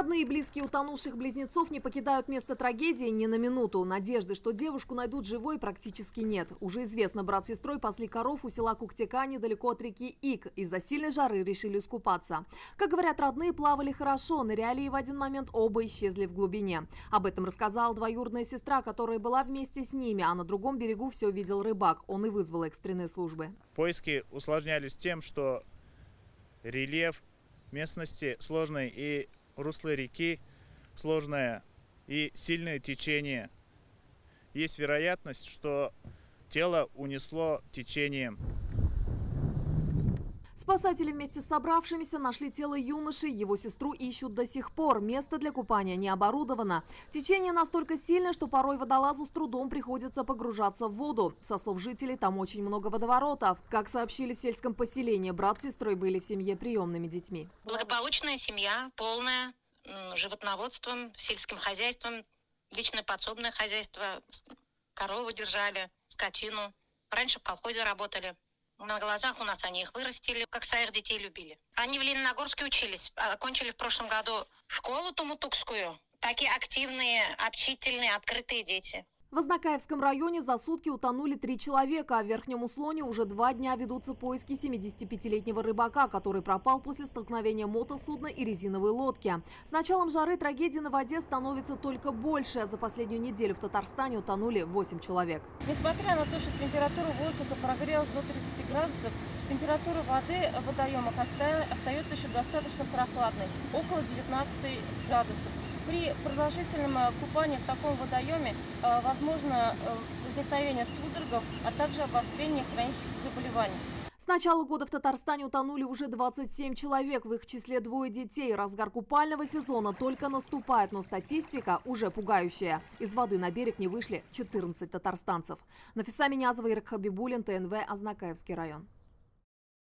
Родные и близкие утонувших близнецов не покидают место трагедии ни на минуту. Надежды, что девушку найдут живой, практически нет. Уже известно, брат с сестрой пасли коров у села Куктяка недалеко от реки Ик. Из-за сильной жары решили искупаться. Как говорят родные, плавали хорошо, ныряли и в один момент оба исчезли в глубине. Об этом рассказала двоюродная сестра, которая была вместе с ними, а на другом берегу все видел рыбак. Он и вызвал экстренные службы. Поиски усложнялись тем, что рельеф местности сложный и русло реки сложное и сильное течение. Есть вероятность, что тело унесло течением. Спасатели вместе с собравшимися нашли тело юноши, его сестру ищут до сих пор. Место для купания не оборудовано. Течение настолько сильное, что порой водолазу с трудом приходится погружаться в воду. Со слов жителей, там очень много водоворотов. Как сообщили в сельском поселении, брат с сестрой были в семье приемными детьми. Благополучная семья, полная, животноводством, сельским хозяйством, личное подсобное хозяйство, корову держали, скотину. Раньше в колхозе работали. На глазах у нас они их вырастили, как своих детей любили. Они в Лениногорске учились, окончили в прошлом году школу Тумутукскую. Такие активные, общительные, открытые дети. В Азнакаевском районе за сутки утонули 3 человека, а в Верхнем Услоне уже 2 дня ведутся поиски 75-летнего рыбака, который пропал после столкновения мотосудна и резиновой лодки. С началом жары трагедии на воде становится только больше. За последнюю неделю в Татарстане утонули 8 человек. Несмотря на то, что температура воздуха прогрелась до 30 градусов, температура воды в водоемах остается еще достаточно прохладной, около 19 градусов. При продолжительном купании в таком водоеме возможно возникновение судорогов, а также обострение хронических заболеваний. С начала года в Татарстане утонули уже 27 человек, в их числе 2 детей. Разгар купального сезона только наступает, но статистика уже пугающая. Из воды на берег не вышли 14 татарстанцев. Нафиса Минязова, Ирак Хабибулин, ТНВ, Азнакаевский район.